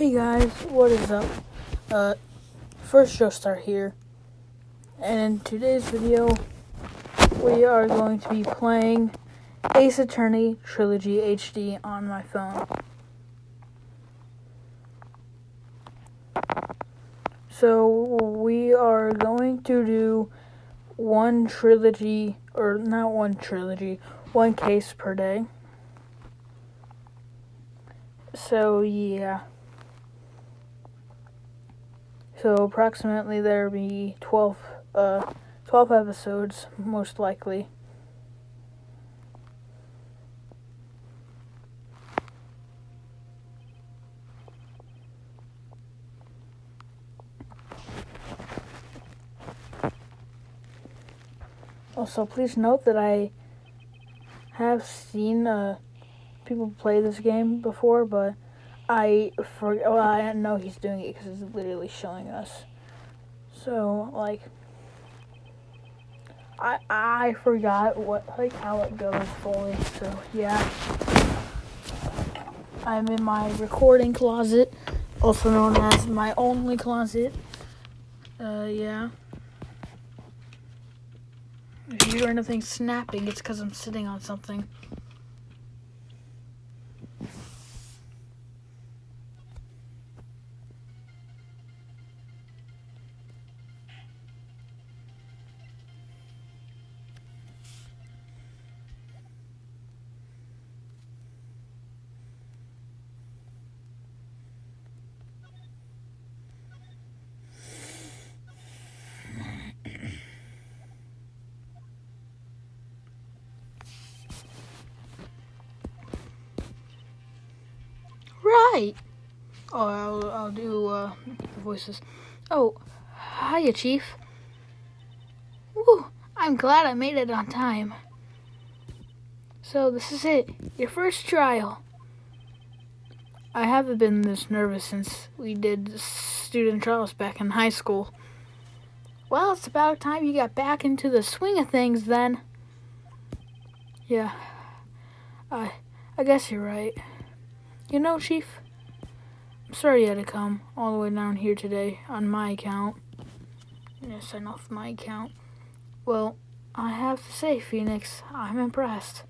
Hey guys, what is up? First Joestar here, and in today's video, we are going to be playing Ace Attorney Trilogy HD on my phone. So, we are going to do one case per day. So, yeah. So approximately there will be 12 episodes, most likely. Also, please note that I have seen people play this game before, but I didn't know he's doing it because it's literally showing us. So, like, I forgot how it goes fully. So, yeah. I'm in my recording closet, also known as my only closet. Yeah. If you hear anything snapping, it's because I'm sitting on something. Right. Oh, I'll do voices. Oh, hiya, Chief. Woo, I'm glad I made it on time. So this is it, your first trial. I haven't been this nervous since we did student trials back in high school. Well, it's about time you got back into the swing of things then. Yeah, I guess you're right. You know, Chief, I'm sorry you had to come all the way down here today on my account. Yes, I know, off my account. Well, I have to say, Phoenix, I'm impressed.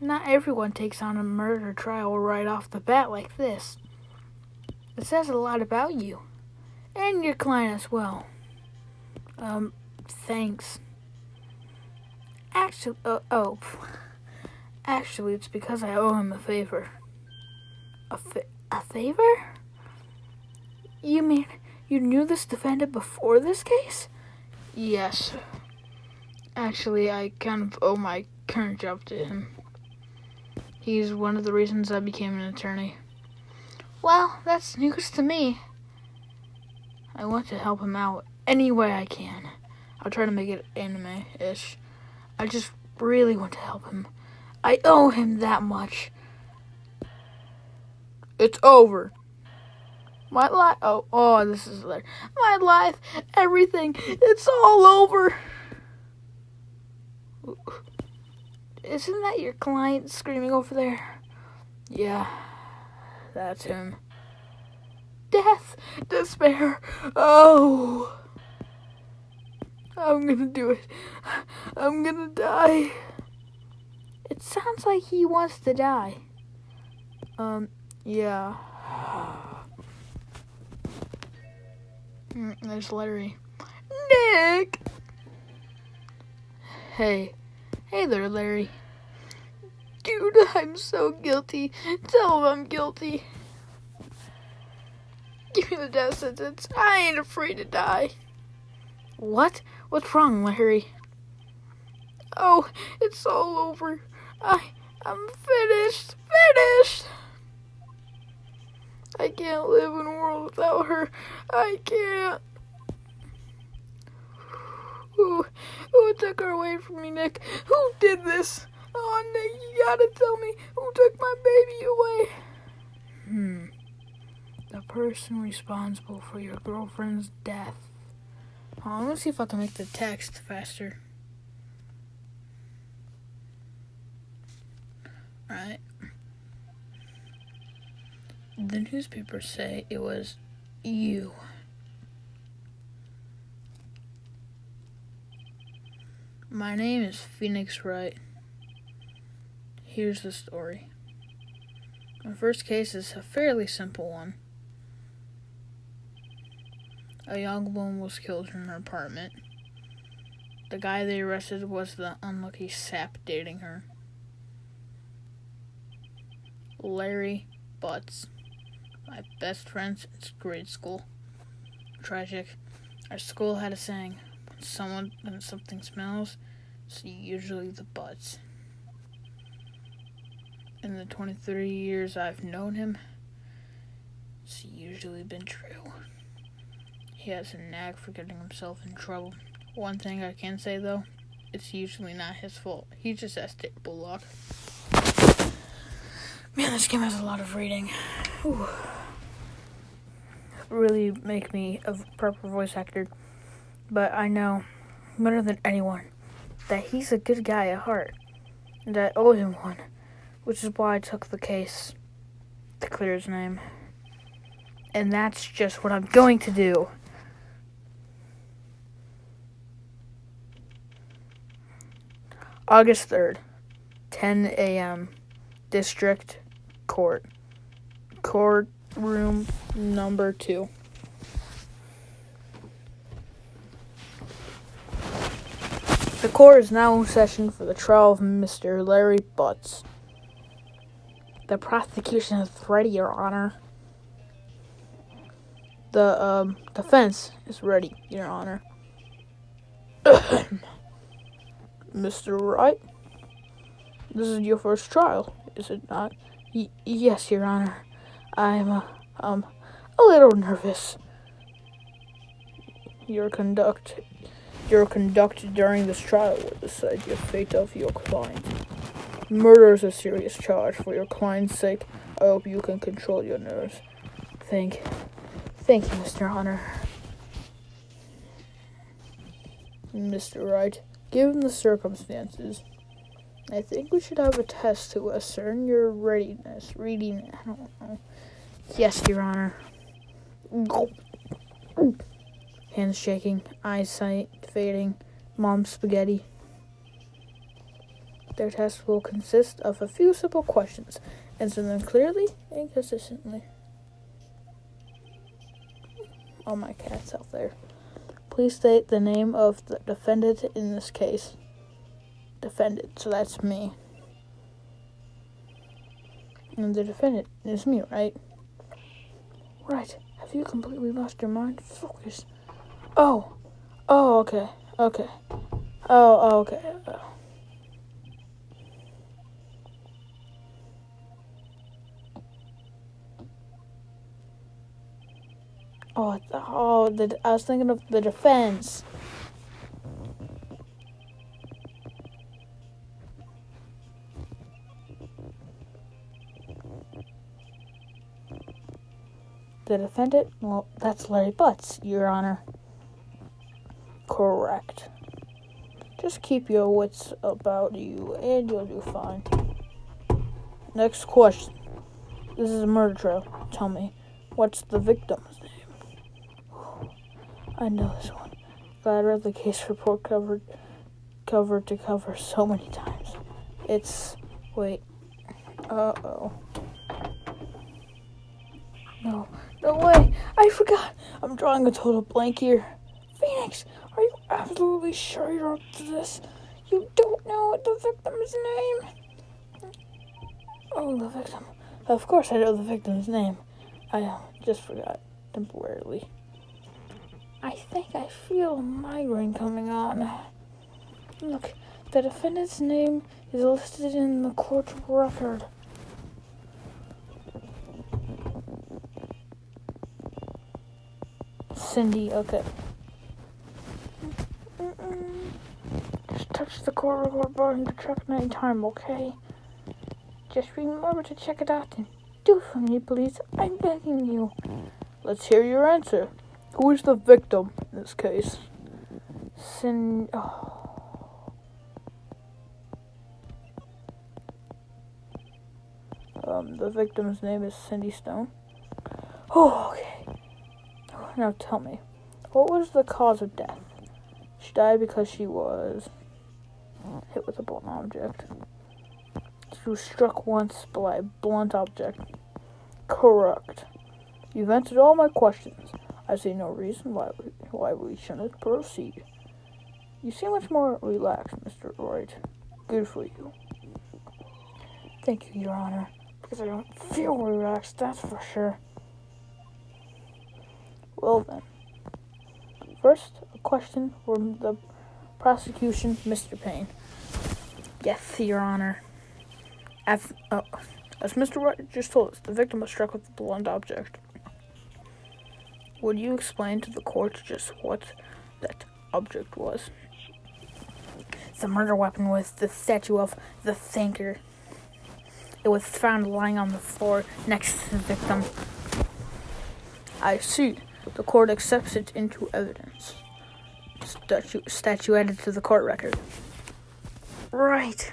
Not everyone takes on a murder trial right off the bat like this. It says a lot about you. And your client as well. Thanks. Actually, it's because I owe him a favor. A favor? You mean you knew this defendant before this case? Yes. Actually, I kind of owe my current job to him. He's one of the reasons I became an attorney. Well, that's news to me. I want to help him out any way I can. I'll try to make it anime-ish. I just really want to help him. I owe him that much. It's over. My life. Oh, this is like my life, everything. It's all over. Isn't that your client screaming over there? Yeah, that's him. Death, despair. Oh, I'm gonna do it. I'm gonna die. It sounds like he wants to die. Yeah. There's Larry. Nick! Hey there, Larry. Dude, I'm so guilty. Tell him I'm guilty. Give me the death sentence. I ain't afraid to die. What? What's wrong, Larry? Oh, it's all over. I'm finished. I can't live in a world without her. I can't. Who took her away from me, Nick? Who did this? Oh, Nick, you gotta tell me who took my baby away. The person responsible for your girlfriend's death. I'm gonna see if I can make the text faster. Alright. The newspapers say it was you. My name is Phoenix Wright. Here's the story. My first case is a fairly simple one. A young woman was killed in her apartment. The guy they arrested was the unlucky sap dating her. Larry Butts, my best friend since grade school. Tragic. Our school had a saying, when something smells, it's usually the Butts. In the 23 years I've known him, it's usually been true. He has a knack for getting himself in trouble. One thing I can say though, it's usually not his fault. He just has terrible luck. Man, this game has a lot of reading. Ooh. Really make me a proper voice actor. But I know better than anyone that he's a good guy at heart. And I owe him one. Which is why I took the case to clear his name. And that's just what I'm going to do. August 3rd, 10 a.m. District Court. Courtroom number 2. The court is now in session for the trial of Mr. Larry Butts. The prosecution is ready, Your Honor. The defense is ready, Your Honor. Mr. Wright, this is your first trial, is it not? Yes, Your Honor. I'm a little nervous. Your conduct during this trial will decide the fate of your client. Murder is a serious charge. For your client's sake, I hope you can control your nerves. Thank you, Mr. Honor. Mr. Wright, given the circumstances, I think we should have a test to ascertain your readiness. Reading, I don't know. Yes, Your Honor. Hands shaking, eyesight fading, mom's spaghetti. Their test will consist of a few simple questions. Answer them clearly and consistently. Oh, my cat's out there. Please state the name of the defendant in this case. Defendant, so that's me. And the defendant is me, right? Right. Have you completely lost your mind? Focus. Oh, okay. Okay. Okay. I was thinking of the defense. The defendant? Well, that's Larry Butts, Your Honor. Correct. Just keep your wits about you, and you'll do fine. Next question. This is a murder trial. Tell me, what's the victim's name? I know this one. I read the case report cover to cover so many times. Wait. Uh-oh. No way. I forgot. I'm drawing a total blank here. Phoenix, are you absolutely sure you're up to this? You don't know the victim's name? Oh, the victim. Of course I know the victim's name. I just forgot temporarily. I think I feel a migraine coming on. Look, the defendant's name is listed in the court record. Cindy, okay. Just touch the court record button to check any time, okay? Just remember to check it out and do for me, please. I'm begging you. Let's hear your answer. Who is the victim in this case? The victim's name is Cindy Stone. Oh, okay. Now tell me, what was the cause of death? She died because she was hit with a blunt object. She was struck once by a blunt object. Correct. You've answered all my questions. I see no reason why we shouldn't proceed. You seem much more relaxed, Mr. Wright. Good for you. Thank you, Your Honor. Because I don't feel relaxed, that's for sure. Well then. First, a question from the prosecution, Mr. Payne. Yes, Your Honor. As Mr. Wright just told us, the victim was struck with a blunt object. Would you explain to the court just what that object was? The murder weapon was the statue of the Thinker. It was found lying on the floor next to the victim. I see. The court accepts it into evidence. Statue added to the court record. Right.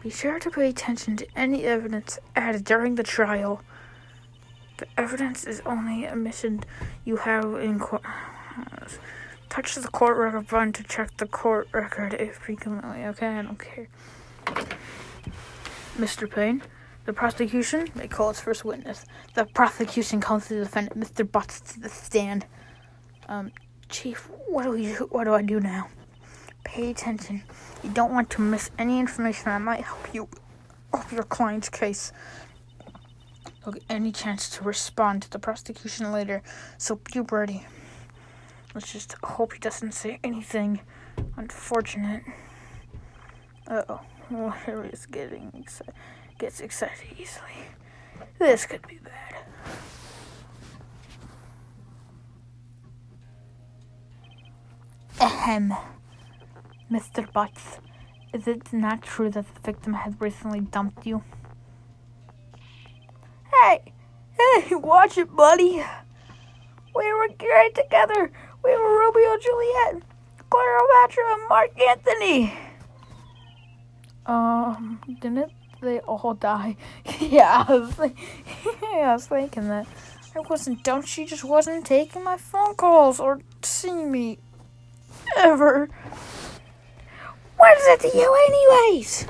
Be sure to pay attention to any evidence added during the trial. The evidence is only admission you have in court. Touch the court record button to check the court record if frequently. Okay, I don't care. Mr. Payne, the prosecution may call its first witness. The prosecution calls the defendant, Mr. Butts, to the stand. Chief, what do I do now? Pay attention. You don't want to miss any information that might help your client's case. You'll get any chance to respond to the prosecution later, so be ready. Let's just hope he doesn't say anything unfortunate. Uh-oh. Whatever is gets excited easily. This could be bad. Ahem. Mr. Butts, is it not true that the victim has recently dumped you? Hey, watch it, buddy. We were great together. We were Romeo and Juliet, Cleopatra, and Mark Antony. Didn't they all die? Yeah, I was thinking that. I wasn't dumb. She just wasn't taking my phone calls or seeing me ever. What is it to you anyways?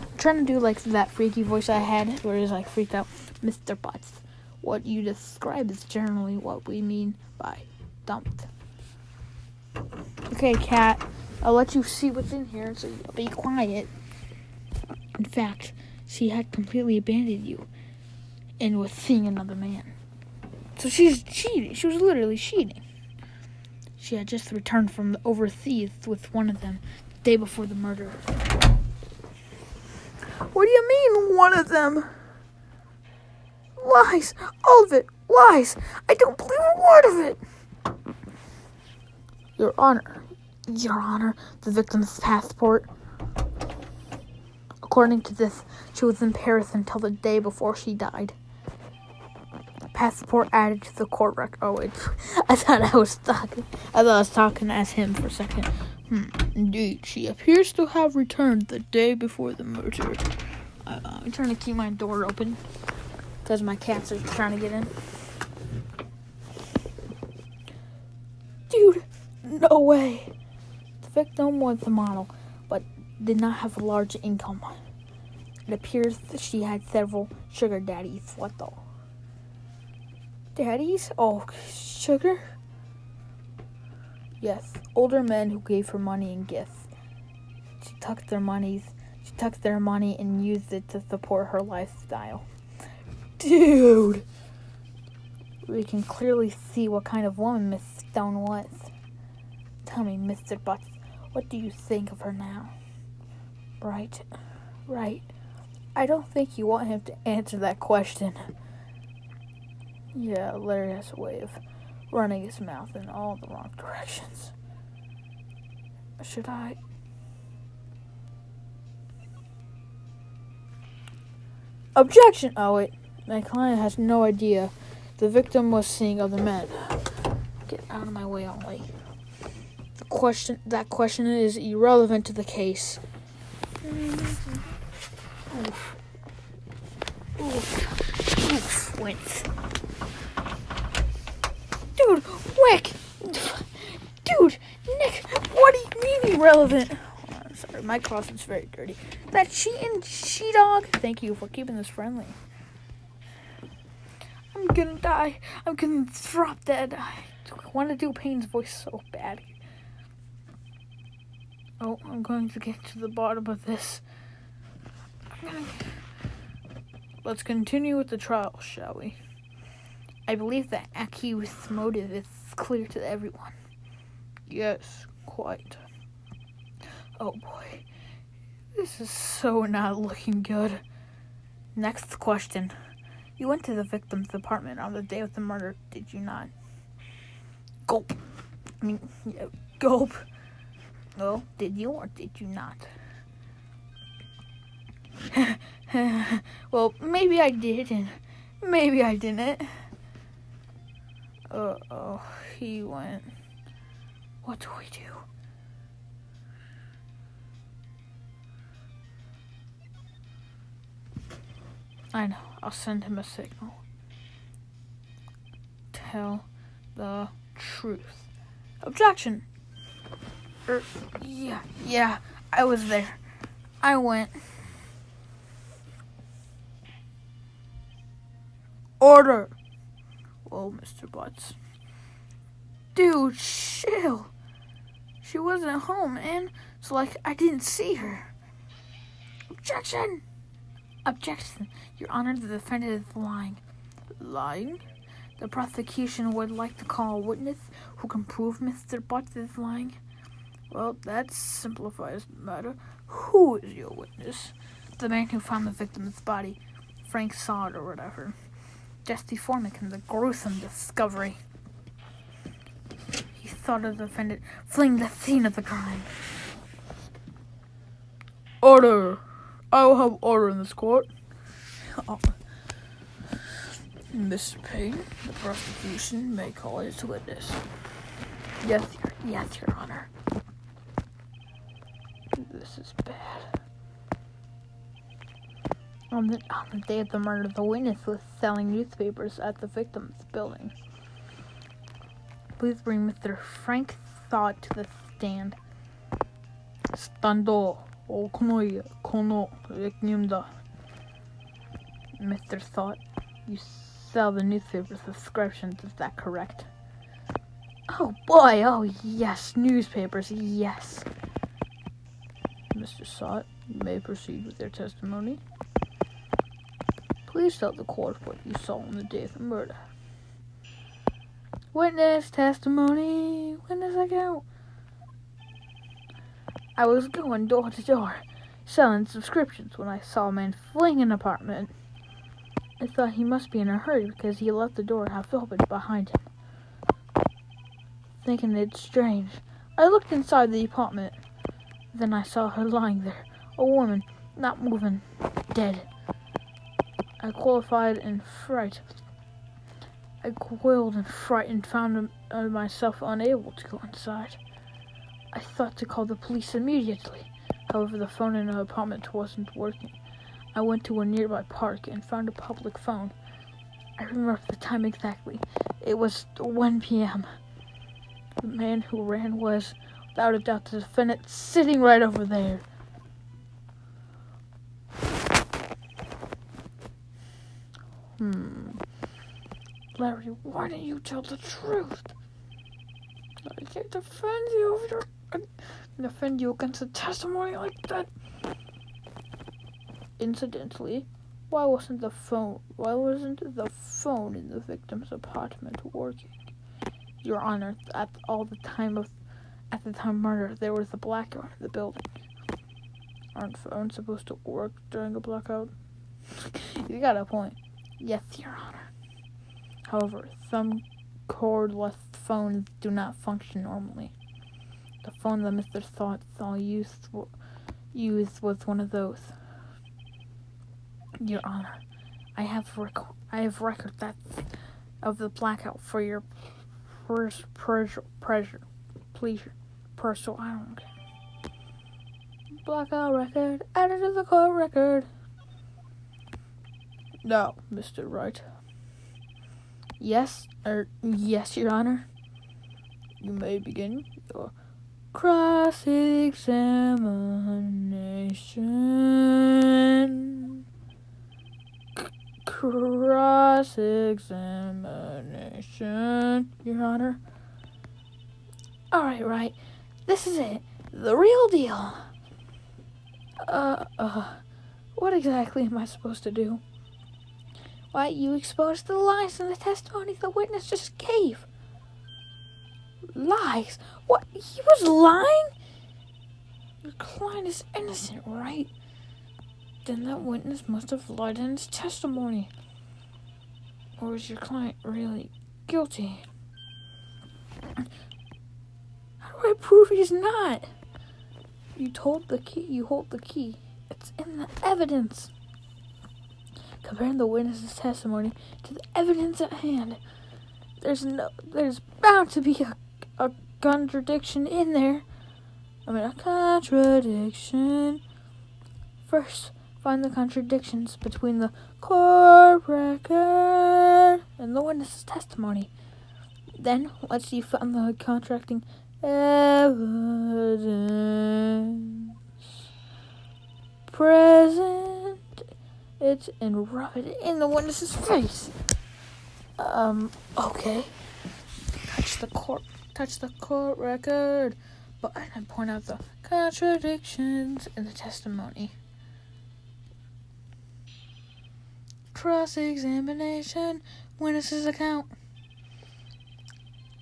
I'm trying to do like that freaky voice I had where it's like freaked out. Mr. Butts, what you describe is generally what we mean by dumped. Okay, cat, I'll let you see what's in here, so you'll be quiet. In fact, she had completely abandoned you and was seeing another man. So she's cheating. She was literally cheating. She had just returned from overseas with one of them the day before the murder. What do you mean, one of them? Lies. All of it. Lies. I don't believe a word of it. Your Honor, the victim's passport. According to this, she was in Paris until the day before she died. Passport added to the court record. Oh, wait. I thought I was talking as him for a second. Indeed, she appears to have returned the day before the murder. I'm trying to keep my door open because my cats are trying to get in. Dude, no way. The victim was a model, but did not have a large income. It appears that she had several sugar daddies. What though? Daddies? Oh, sugar? Yes, older men who gave her money and gifts. She took their money and used it to support her lifestyle. Dude! We can clearly see what kind of woman Miss Stone was. Tell me, Mr. Butts, what do you think of her now? Right. I don't think you want him to answer that question. Yeah, Larry has a way of running his mouth in all the wrong directions. Should I? Objection! Oh, wait. My client has no idea. The victim was seeing other men. Get out of my way, Ollie. That question is irrelevant to the case. Oof. Wins. irrelevant. Oh, I'm sorry, my closet's very dirty. That she-dog. Thank you for keeping this friendly. I'm gonna die. I'm gonna drop dead. I want to do Payne's voice so bad. Oh, I'm going to get to the bottom of this. Let's continue with the trial, shall we? I believe the accused's motive is clear to everyone. Yes, quite. Oh boy. This is so not looking good. Next question. You went to the victim's apartment on the day of the murder, did you not? Gulp. Gulp. Well, did you or did you not? Well, maybe I did and maybe I didn't. Uh-oh, he went. What do we do? I know, I'll send him a signal. Tell the truth. Objection! Yeah, I was there. I went. Order! Whoa, Mr. Butts. Dude, chill. She wasn't home, and it's like I didn't see her. Objection! Objection. Your Honor, the defendant is lying. Lying? The prosecution would like to call a witness who can prove Mr. Butts is lying. Well, that simplifies the matter. Who is your witness? The man who found the victim's body. Frank Sod or whatever. Jesse Formick in the gruesome discovery. He saw the defendant fleeing the scene of the crime. Order! I will have order in this court. Oh. Mr. Payne, the prosecution may call its witness. Yes, Your Honor. This is bad. On the day of the murder, the witness was selling newspapers at the victim's building. Please bring Mr. Frank Sod to the stand. Stando. Kono Mr. Sod, you sell the newspaper subscriptions, is that correct? Oh boy, oh yes, newspapers, yes. Mr. Sod, you may proceed with your testimony. Please tell the court what you saw on the day of the murder. Witness testimony, witness account. I was going door to door, selling subscriptions when I saw a man fleeing an apartment. I thought he must be in a hurry because he left the door half open behind him. Thinking it strange, I looked inside the apartment. Then I saw her lying there, a woman, not moving, dead. I quailed in fright and found myself unable to go inside. I thought to call the police immediately. However, the phone in the apartment wasn't working. I went to a nearby park and found a public phone. I remember the time exactly. It was 1 p.m. The man who ran was, without a doubt, the defendant sitting right over there. Larry, why didn't you tell the truth? I can't defend you against a testimony like that. Incidentally, why wasn't the phone in the victim's apartment working? Your Honor, at the time of murder, there was a blackout in the building. Aren't phones supposed to work during a blackout? You got a point. Yes, Your Honor. However, some cordless phones do not function normally. The phone that Mr. Sod used was one of those. Your Honor, I have record of the blackout for your pleasure. I don't care. Blackout record added to the court record. Now, Mr. Wright. Yes, Your Honor. You may begin your Cross-examination. Cross-examination, Your Honor. Alright, right. This is it. The real deal. What exactly am I supposed to do? Why, you exposed the lies in the testimony the witness just gave. Lies? What? He was lying? Your client is innocent, right? Then that witness must have lied in his testimony. Or is your client really guilty? How do I prove he's not? You hold the key. It's in the evidence. Comparing the witness's testimony to the evidence at hand, there's bound to be a contradiction in there. A contradiction. First, find the contradictions between the court record and the witness's testimony. Then, once you've found the contradicting evidence present it and rub it in the witness's face. Okay. Touch the court record button and point out the contradictions in the testimony. Cross-examination, witness's account.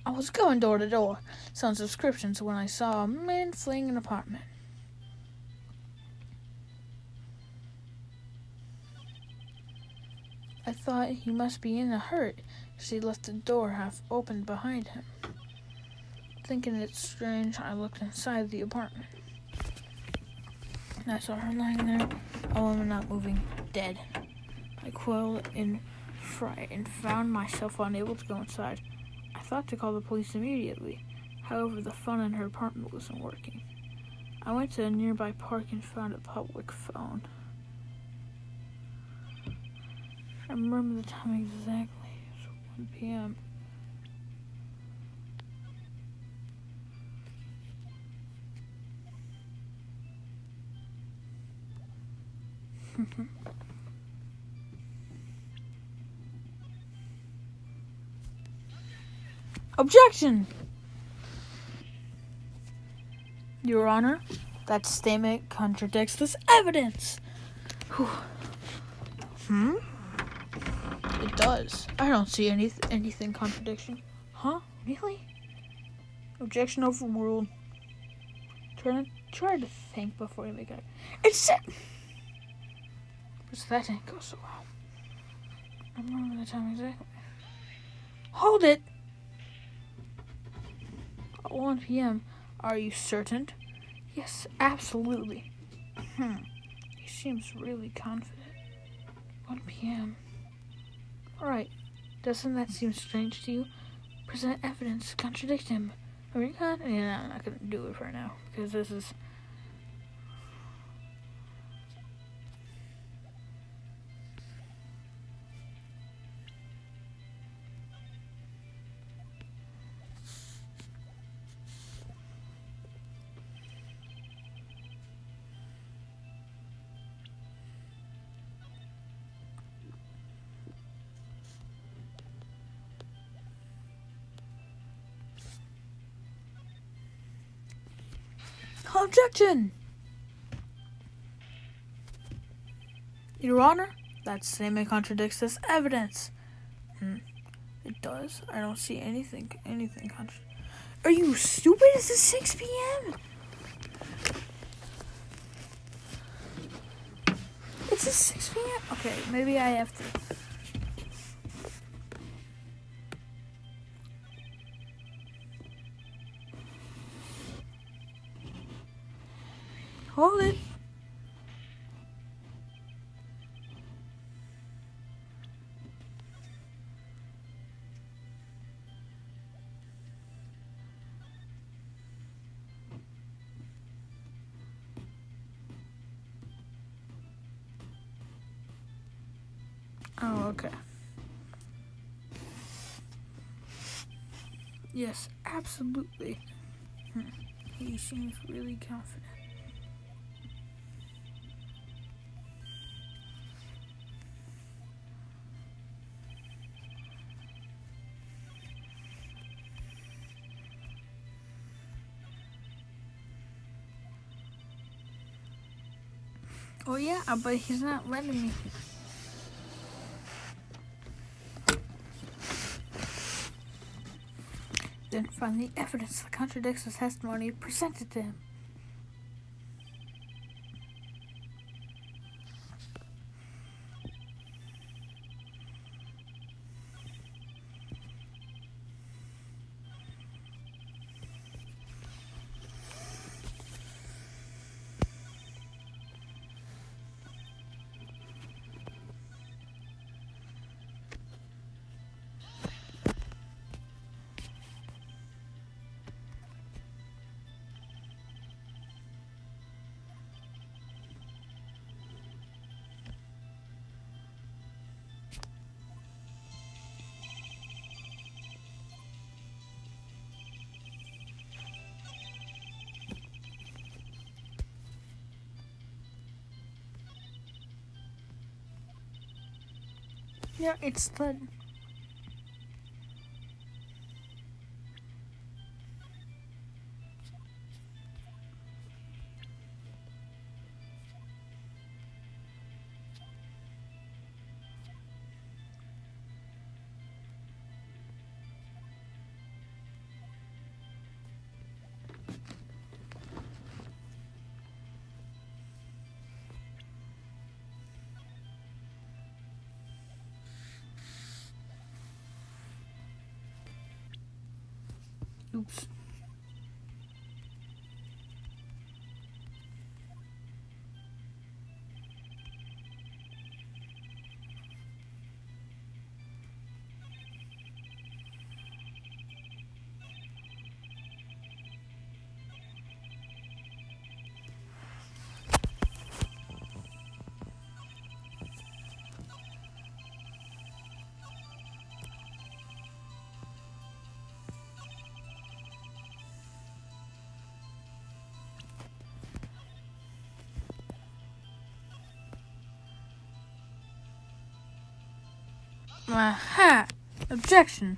I was going door to door, selling subscriptions when I saw a man fleeing an apartment. I thought he must be in a hurry, because he left the door half open behind him. Thinking it strange, I looked inside the apartment. I saw her lying there, a woman not moving, dead. I quailed in fright and found myself unable to go inside. I thought to call the police immediately. However, the phone in her apartment wasn't working. I went to a nearby park and found a public phone. I remember the time exactly. It was 1 p.m. Objection! Your Honor, that statement contradicts this evidence. It does. I don't see anything contradiction. Huh? Really? Objection overruled. Try to think before you make it. It's it! But that didn't go so well. I remember the time exactly. Hold it! At 1 p.m. Are you certain? Yes, absolutely. He seems really confident. 1 p.m. Alright. Doesn't that seem strange to you? Present evidence to contradict him. I'm not going to do it for now, because this is... Objection! Your Honor, that statement contradicts this evidence. It does. I don't see anything Are you stupid? It's 6 p.m. It's 6 p.m. Okay, maybe I have to. Hold it. Oh, okay. Yes, absolutely. He seems really confident. Oh yeah, but he's not letting me. Then find the evidence that contradicts the testimony presented to him. Yeah, it's the. Oops. Aha! Objection!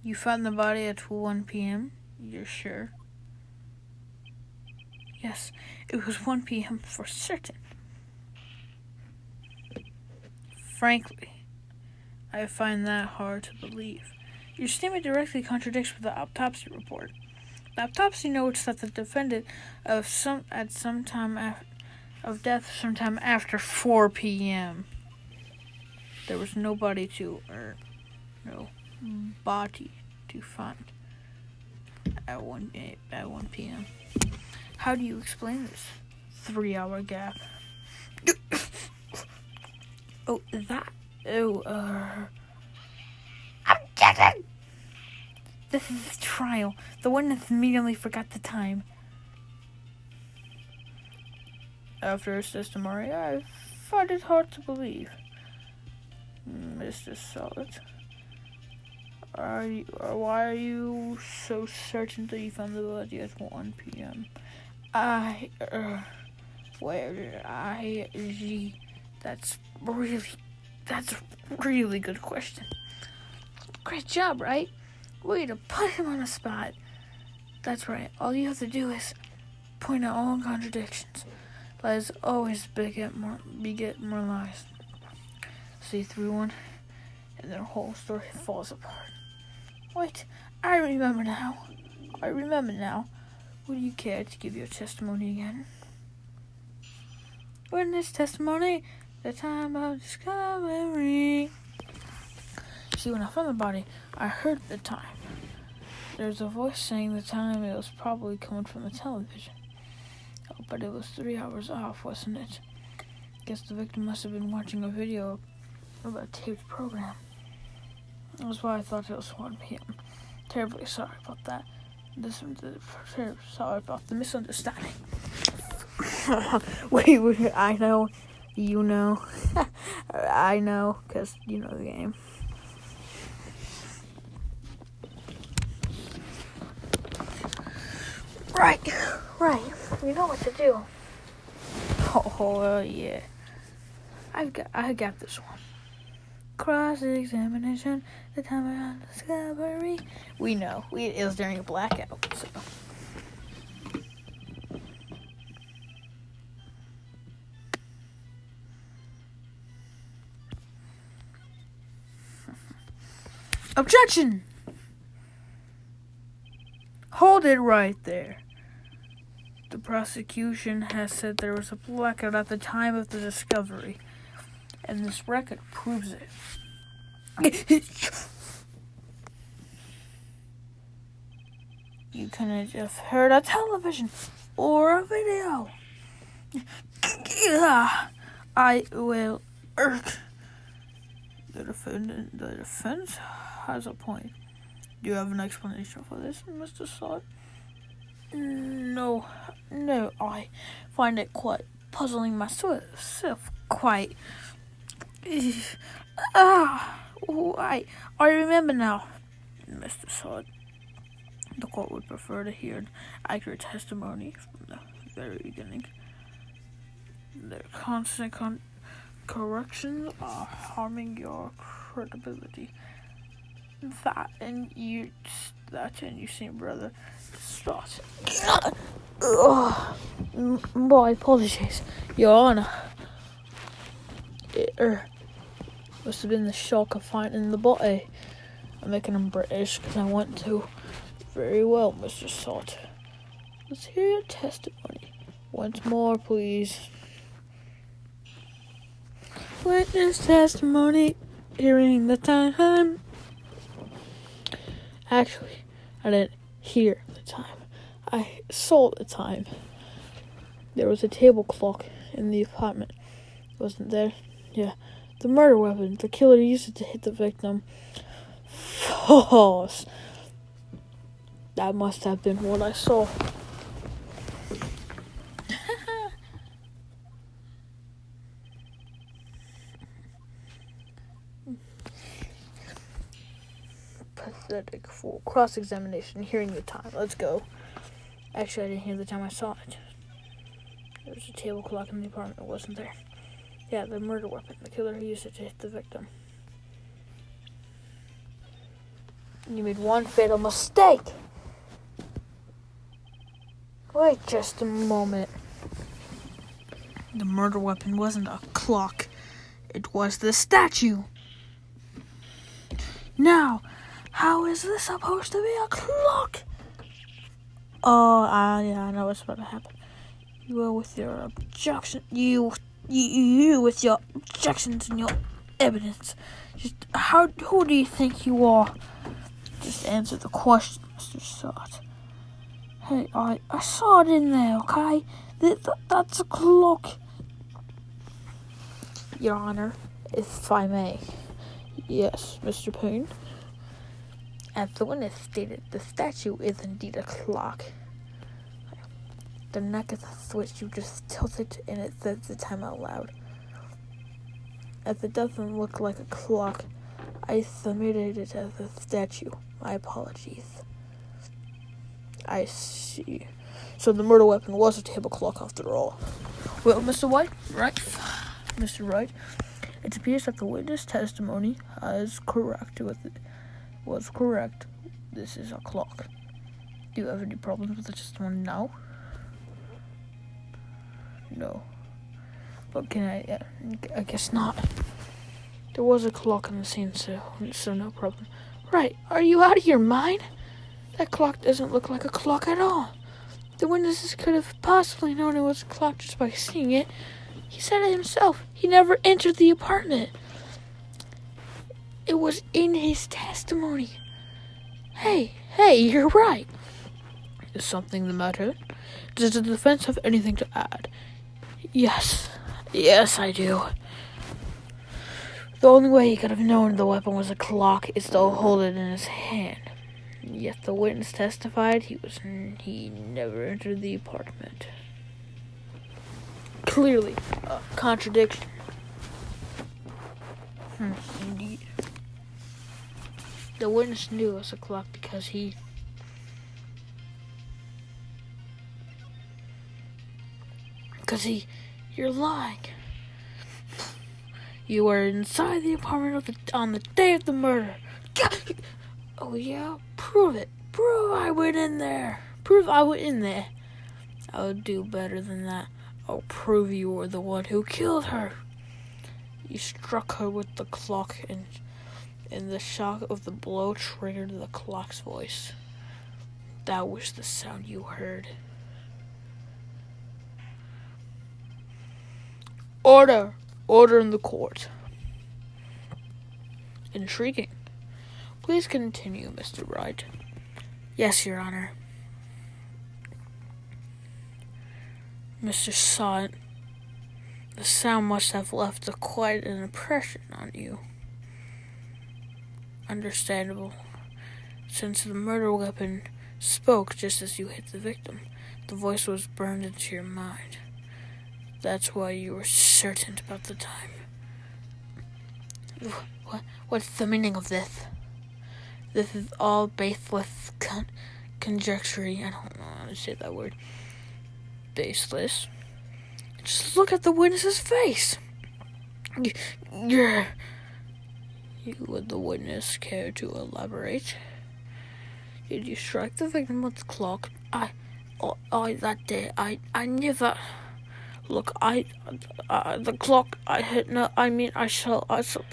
You found the body at 1 p.m.? You're sure? Yes, it was 1 p.m. for certain. Frankly, I find that hard to believe. Your statement directly contradicts with the autopsy report. The autopsy notes that the defendant of death sometime after 4 p.m. There was no body no body to find at 1 p.m. How do you explain this 3-hour gap? Objection! This is a trial. The witness immediately forgot the time. After his testimony, I find it hard to believe. Mr. Solid, why are you so certain that you found the body at 1 p.m.? That's a really good question. Great job, right? Way to put him on the spot. That's right. All you have to do is point out all contradictions. Lies always beget more lies. See through one, and their whole story falls apart. Wait, I remember now. Would you care to give your testimony again? Witness testimony, the time of discovery. See, when I found the body, I heard the time. There's a voice saying the time. It was probably coming from the television. Oh, but it was 3 hours off, wasn't it? Guess the victim must have been watching a video of a taped program. That's why I thought it was 1 p.m. Terribly sorry about that. Sorry about the misunderstanding. Wait, I know. You know. I know, because you know the game. Right. You know what to do. Yeah. I got this one. Cross-examination, the time around discovery. We know. It was during a blackout, so. Objection! Hold it right there. The prosecution has said there was a blackout at the time of the discovery, and this record proves it. You couldn't have heard a television or a video. I will irk. The defense has a point. Do you have an explanation for this, Mr. Sod? No, I find it quite puzzling myself, quite. I remember now, Mr. Sod. The court would prefer to hear accurate testimony from the very beginning. Their constant corrections are harming your credibility. That and you seem rather distraught. My apologies, Your Honor. It must have been the shock of finding the body. I'm making him British because I want to. Very well, Mr. Salt. Let's hear your testimony. Once more, please. Witness testimony. Hearing the time. Actually, I didn't hear the time. I saw the time. There was a table clock in the apartment. Wasn't there? Yeah. The murder weapon. The killer used it to hit the victim. False. That must have been what I saw. Pathetic fool. Cross-examination. Hearing the time. Let's go. Actually, I didn't hear the time. I saw it. There was a table clock in the apartment. Wasn't there? Yeah, the murder weapon. The killer who used it to hit the victim. You made one fatal mistake. Wait just a moment. The murder weapon wasn't a clock. It was the statue. Now, how is this supposed to be a clock? Yeah, I know what's about to happen. You with your objection. You with your objections and your evidence. Who do you think you are? Just answer the question, Mr. Sott. Hey, I saw it in there, okay? That's a clock. Your Honor, if I may. Yes, Mr. Payne. As the witness stated, the statue is indeed a clock. The neck is a switch you just tilt it and it says the time out loud. As it doesn't look like a clock, I submitted it as a statue. My apologies. I see. So the murder weapon was a table clock after all. Well, Mr. White, right? Mr. Wright, it appears that the witness testimony was correct. This is a clock. Do you have any problems with the testimony now? No. But can I guess not. There was a clock in the scene, so no problem. Right, are you out of your mind? That clock doesn't look like a clock at all. The witnesses could have possibly known it was a clock just by seeing it. He said it himself. He never entered the apartment. It was in his testimony. Hey, you're right. Is something the matter? Does the defense have anything to add? Yes, I do. The only way he could have known the weapon was a clock is to hold it in his hand. Yet the witness testified he never entered the apartment. Clearly, a contradiction. Indeed. The witness knew it was a clock because he You're lying. You were inside the apartment on the day of the murder. Oh yeah? Prove it. Prove I went in there. Prove I went in there. I'll do better than that. I'll prove you were the one who killed her. You struck her with the clock, and the shock of the blow triggered the clock's voice. That was the sound you heard. Order! Order in the court. Intriguing. Please continue, Mr. Wright. Yes, Your Honor. Mr. Sott, the sound must have left quite an impression on you. Understandable. Since the murder weapon spoke just as you hit the victim, the voice was burned into your mind. That's why you were certain about the time. What's the meaning of this? This is all baseless conjecture. I don't know how to say that word. Baseless. Just look at the witness's face. You would the witness care to elaborate? Did you strike the victim with the clock? That day, I never. Look, the clock I hit. No, I mean, I saw. Shut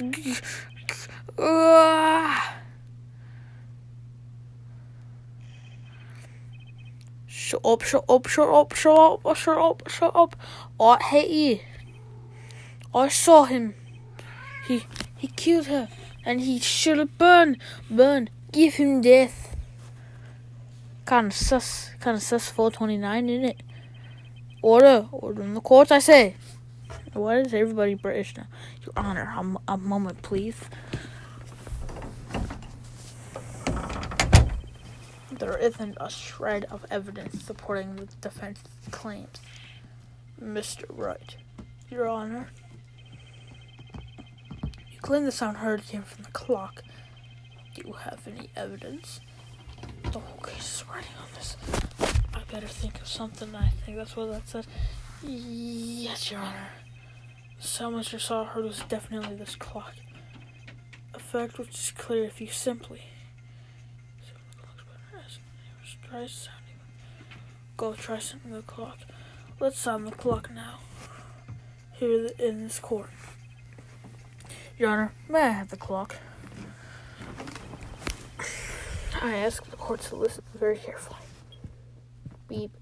up. I hate you. I saw him. He killed her, and he should have burned. Give him death. Kind of sus 429, isn't it? Order in the court, I say. Why is everybody British now? Your Honor, a moment, please. There isn't a shred of evidence supporting the defense's claims. Mr. Wright, Your Honor. You claim the sound heard came from the clock. Do you have any evidence? The whole case is riding on this. I better think of something. I think that's what that said. Yes, Your Honor. The sound Mr. Sott heard was definitely this clock. A fact which is clear if you simply try sounding the clock. Let's sound the clock now. Here in this court. Your Honor, may I have the clock? I ask the court to listen very carefully. Beep.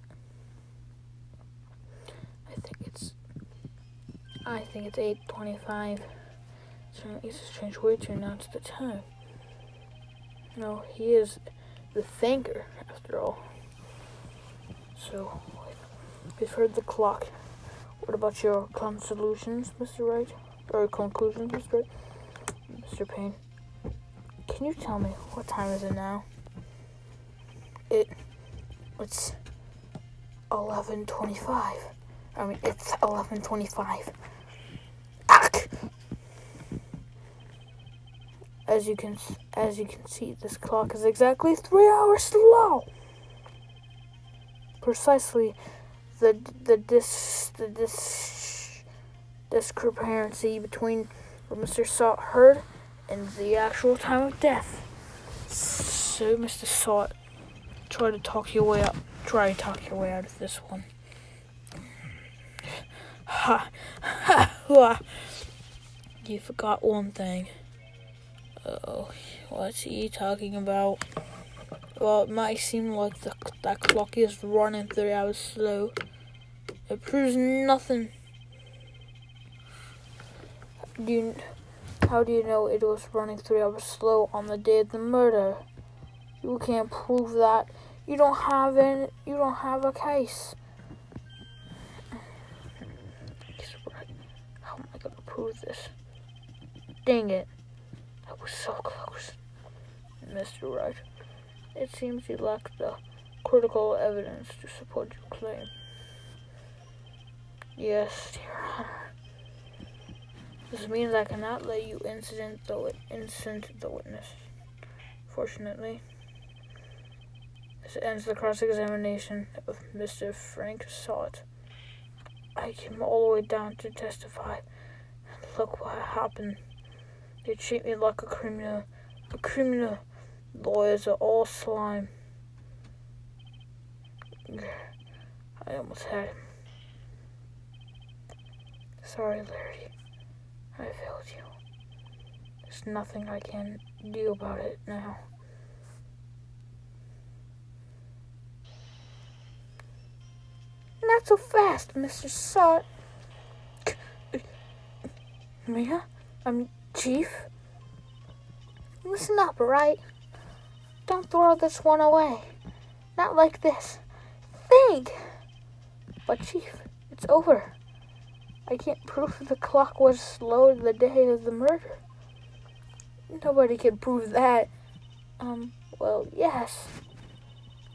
I think it's 8:25. It's a strange way to announce the time. No, he is the thinker, after all. So, we've heard the clock. What about your conclusions, Mr. Wright? Or conclusions, Mr. Wright? Mr. Payne, can you tell me what time is it now? It's 11:25. It's 11:25. As you can see, this clock is exactly 3 hours slow. Precisely the discrepancy between what Mr. Sott heard and the actual time of death. So, Mr. Sott, try to talk your way out of this one. You forgot one thing. Oh, what's he talking about? Well, it might seem like that clock is running 3 hours slow. It proves nothing. How do you know it was running 3 hours slow on the day of the murder? You can't prove that. You don't have a case. He's right. How am I gonna prove this? Dang it. I was so close. Mr. Wright, it seems you lack the critical evidence to support your claim. Yes, Your Honor. This means I cannot let you innocent the witness. Fortunately, this ends the cross-examination of Mr. Frank Sott. I came all the way down to testify. And look what happened. They treat me like a criminal. A criminal. Lawyers are all slime. I almost had him. Sorry, Larry. I failed you. There's nothing I can do about it now. Not so fast, Mr. Sot. Mia? Chief? Listen up, alright? Don't throw this one away. Not like this. Think! But Chief, it's over. I can't prove the clock was slow the day of the murder. Nobody can prove that. Well, yes.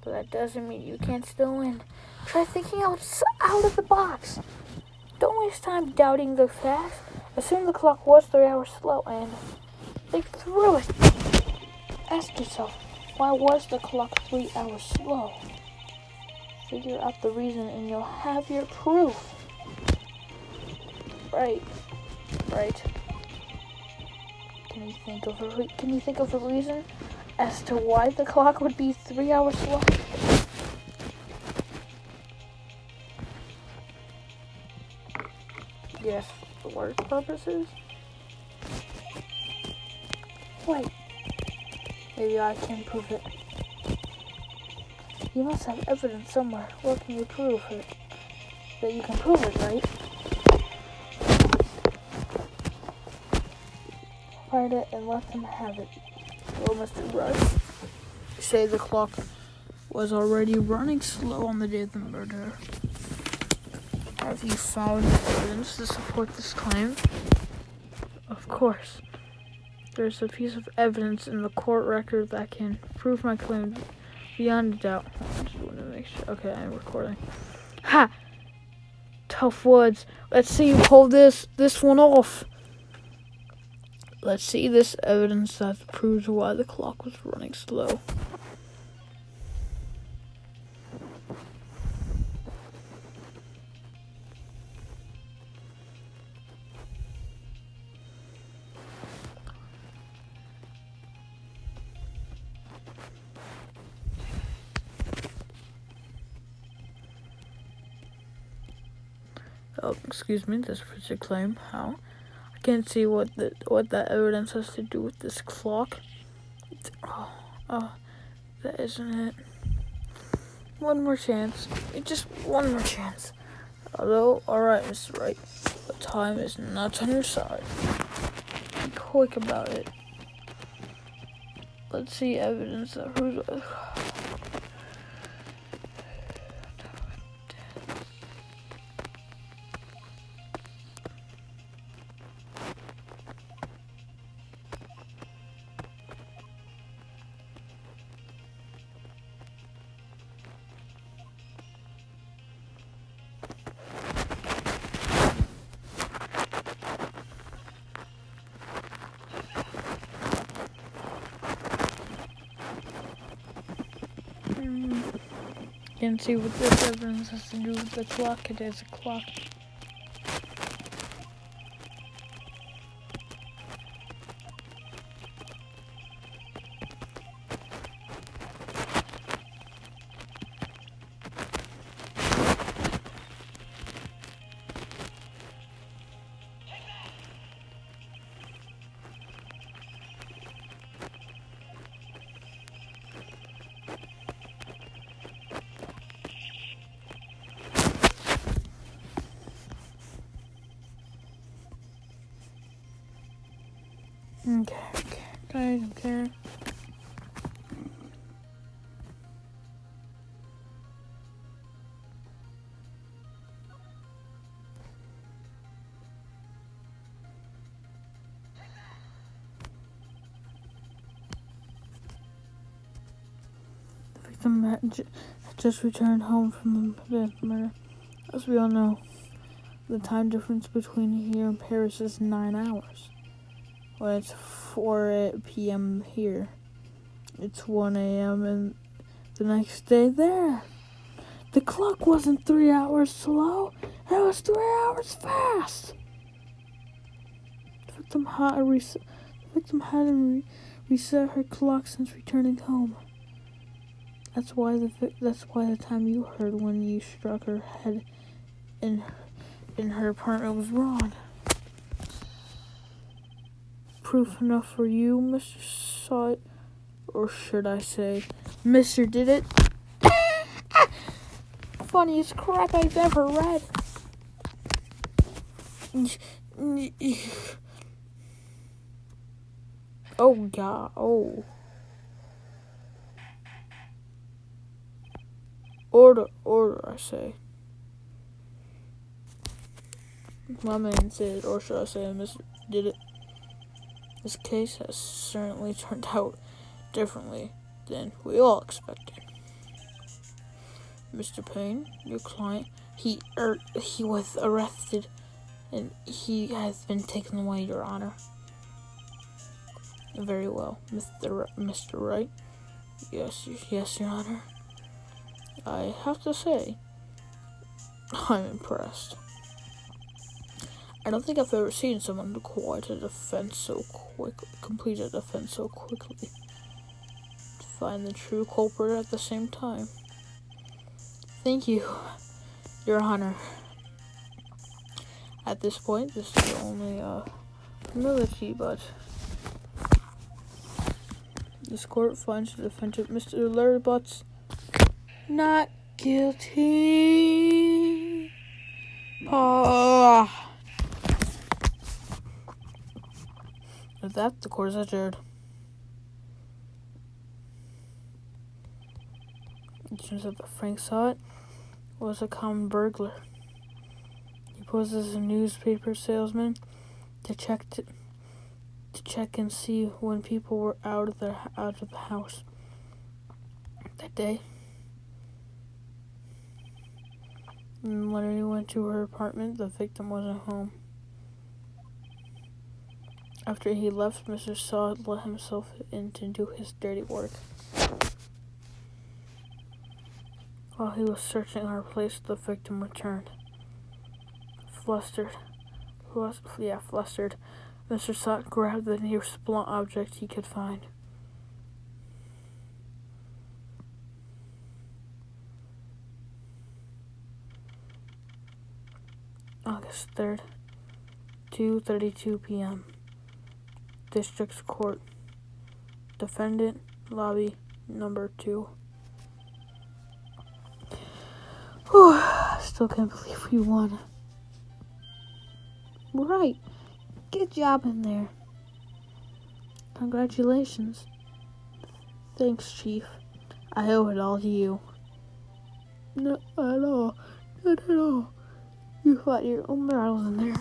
But that doesn't mean you can't still win. Try thinking out of the box. Don't waste time doubting the facts. Assume the clock was 3 hours slow and think through it. Ask yourself, why was the clock 3 hours slow? Figure out the reason and you'll have your proof. Right. Can you think of a reason as to why the clock would be 3 hours slow? Yes, for work purposes. Wait. Maybe I can prove it. You must have evidence somewhere. What can you prove it? That you can prove it, right? Find it and let them have it. Well, Mr. Rush, you say the clock was already running slow on the day of the murder. Have you found evidence to support this claim? Of course. There's a piece of evidence in the court record that can prove my claim beyond a doubt. I just want to make sure. Okay, I'm recording. Ha! Tough words. Let's see you pull this one off. Let's see this evidence that proves why the clock was running slow. Oh, excuse me, this is a claim. How? I can't see what that evidence has to do with this clock. That isn't it. One more chance. Just one more chance. Although, alright, Mr. Wright, but time is not on your side. Be quick about it. Let's see evidence that proves. Can't see what this evidence has to do with the clock. It is a clock. Okay, I don't care. The victim had just returned home from the murder. As we all know, the time difference between here and Paris is 9 hours. Well, it's 4 p.m. here. It's 1 a.m. and the next day there. The clock wasn't 3 hours slow, That was 3 hours fast. The victim hadn't reset her clock since returning home. That's why the time you heard when you struck her head in her apartment was wrong. Proof enough for you, Mr. Saw it, or should I say, Mr. Did It? Funniest crap I've ever read. Oh God! Oh. Order, I say. My man said, or should I say, Mr. Did It? This case has certainly turned out differently than we all expected. Mr. Payne, your client, he was arrested and he has been taken away, Your Honor. Very well, Mr. Wright. Yes, Your Honor. I have to say, I'm impressed. I don't think I've ever seen someone complete a defense so quickly. Find the true culprit at the same time. Thank you, Your Honor. At this point, this is only humility, but this court finds the defendant, Mr. Larry Butts, not guilty. With that, the court is adjourned. It turns out that Frank Saw It was a common burglar. He posed as a newspaper salesman to check and see when people were out of the house. That day, when he went to her apartment, the victim wasn't home. After he left, Mr. Saw let himself in to do his dirty work. While he was searching her place, the victim returned. Flustered, Mr. Saw grabbed the nearest blunt object he could find. August 3rd, 2:32 p.m. District Court. Defendant, lobby number 2. Still can't believe we won. Right. Good job in there. Congratulations. Thanks, Chief. I owe it all to you. Not at all. You fought your own battles in there.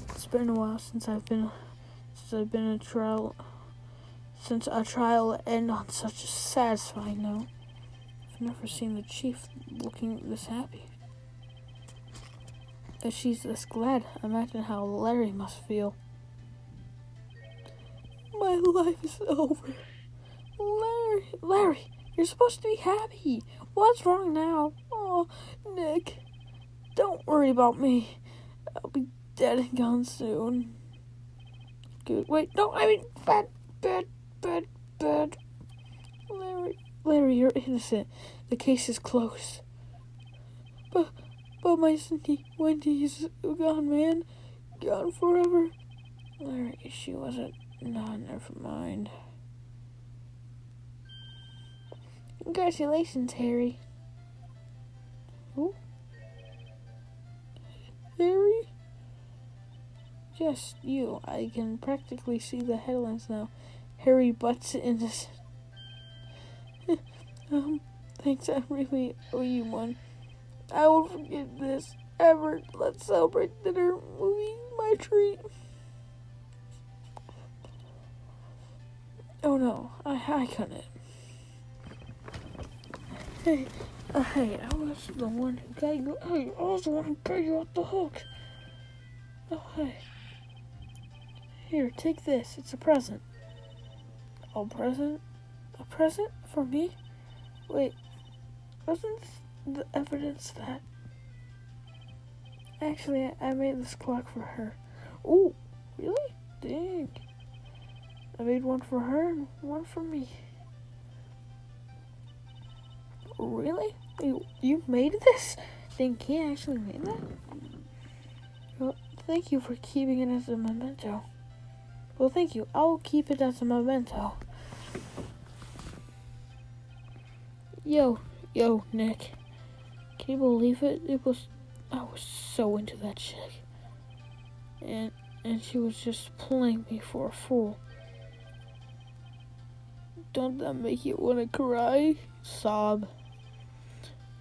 It's been a while since a trial ended on such a satisfying note. I've never seen the Chief looking this happy. If she's this glad, imagine how Larry must feel. My life is over. Larry, you're supposed to be happy. What's wrong now? Oh, Nick, don't worry about me. I'll be dead and gone soon. Good. Wait, no, I mean bad. Larry, you're innocent. The case is closed. But my Wendy's gone, man. Gone forever. Larry, she wasn't. No, never mind. Congratulations, Harry. Who? Harry? Yes, you. I can practically see the headlines now. Harry Butts in this. Thanks, I really owe you one. I won't forget this ever. Let's celebrate dinner, movie, my treat. Oh no, I couldn't. Hey, I was the one who got you. Hey, I was the one who got you off the hook. Oh, hey. Here, take this. It's a present. A present? A present for me? Wait, wasn't the evidence that... Actually, I made this clock for her. Oh, really? Dang. I made one for her and one for me. Really? You made this? Dang, Ken actually made that? Well, thank you for keeping it as a memento. Well, thank you. I'll keep it as a memento. Yo, Nick. Can you believe it? I was so into that chick. And she was just playing me for a fool. Don't that make you want to cry? Sob.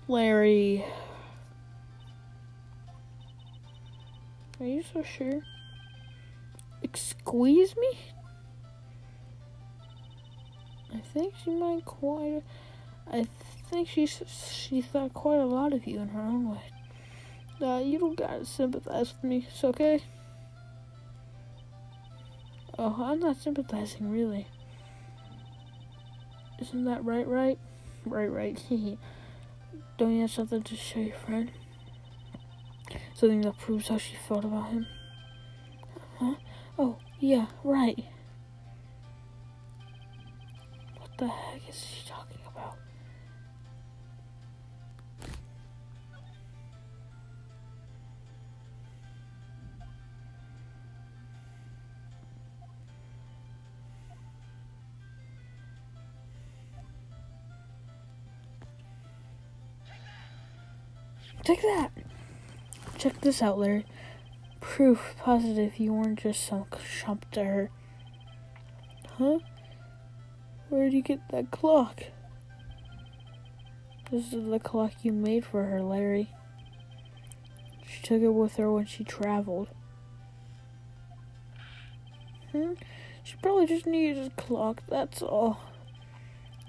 Larry. Are you so sure? Squeeze me? I think she might quite... I think she thought quite a lot of you in her own way. You don't gotta sympathize with me, it's okay? Oh, I'm not sympathizing, really. Isn't that right? Right. Don't you have something to show your friend? Something that proves how she felt about him? Huh? Oh, yeah, right. What the heck is she talking about? Take that! Check this out, Larry. Proof positive you weren't just some chump to her. Huh? Where'd you get that clock? This is the clock you made for her, Larry. She took it with her when she traveled. She probably just needed a clock, that's all.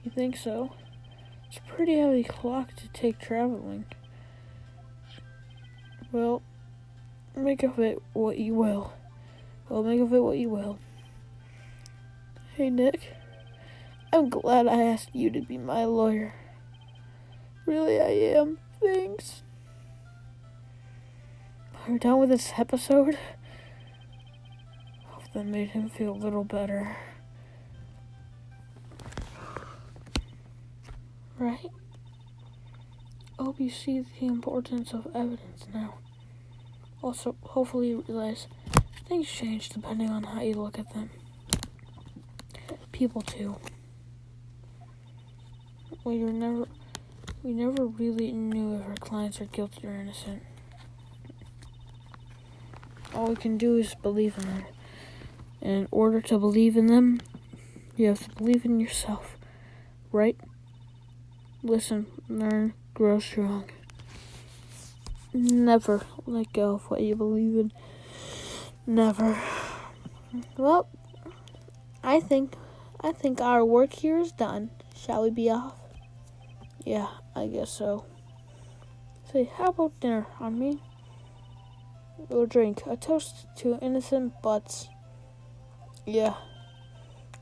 You think so? It's a pretty heavy clock to take traveling. Well, make of it what you will. Hey, Nick. I'm glad I asked you to be my lawyer. Really, I am. Thanks. We're done with this episode. Hope that made him feel a little better. Right? I hope you see the importance of evidence now. Also, hopefully you realize things change depending on how you look at them. People too. We never really knew if our clients are guilty or innocent. All we can do is believe in them. And in order to believe in them, you have to believe in yourself. Right? Listen, learn, grow strong. Never let go of what you believe in. Never. Well, I think our work here is done. Shall we be off? Yeah, I guess so. Say, how about dinner on me? We'll drink a toast to innocent butts. Yeah.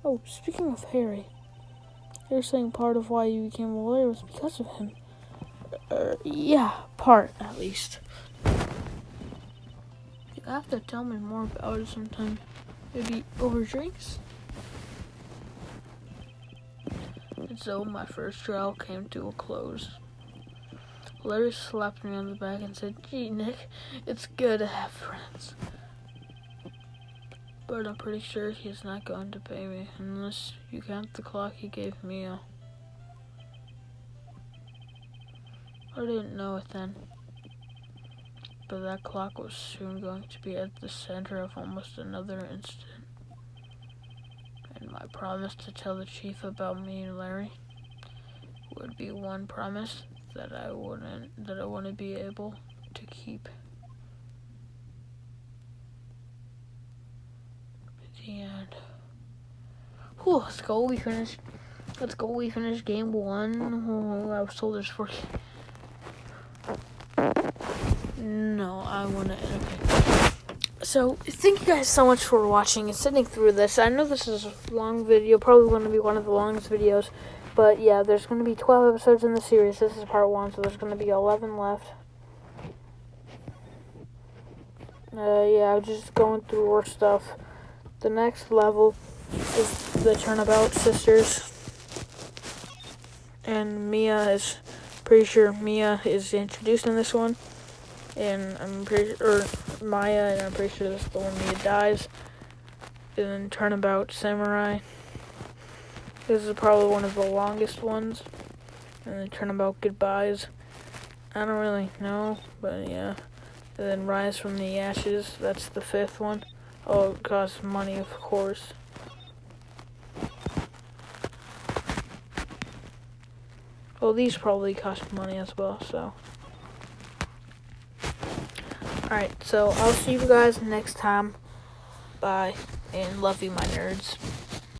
Oh, speaking of Harry, you're saying part of why you became a lawyer was because of him. Yeah, part at least. You have to tell me more about it sometime. Maybe over drinks? And so my first trial came to a close. Larry slapped me on the back and said, "Gee, Nick, it's good to have friends. But I'm pretty sure he's not going to pay me unless you count the clock he gave me." I didn't know it then, but that clock was soon going to be at the center of almost another incident. And my promise to tell the chief about me and Larry would be one promise that I wouldn't be able to keep. At the end. Whew, let's go. We finished game 1. Oh, I was told there's 4. No, I want to. Okay. So, thank you guys so much for watching and sitting through this. I know this is a long video, probably going to be one of the longest videos But yeah, there's going to be 12 episodes in the series. This is part 1, so there's going to be 11 left. Yeah, I'm just going through more stuff. The next level is the Turnabout Sisters. And pretty sure Mia is introduced in this one. And I'm pretty Maya, and I'm pretty sure this is the one Mia dies. And then Turnabout Samurai. This is probably one of the longest ones. And then Turnabout Goodbyes. I don't really know, but yeah. And then Rise from the Ashes, that's the 5th one. Oh, it costs money, of course. Well, these probably cost money as well, so. Alright, so I'll see you guys next time. Bye, and love you, my nerds.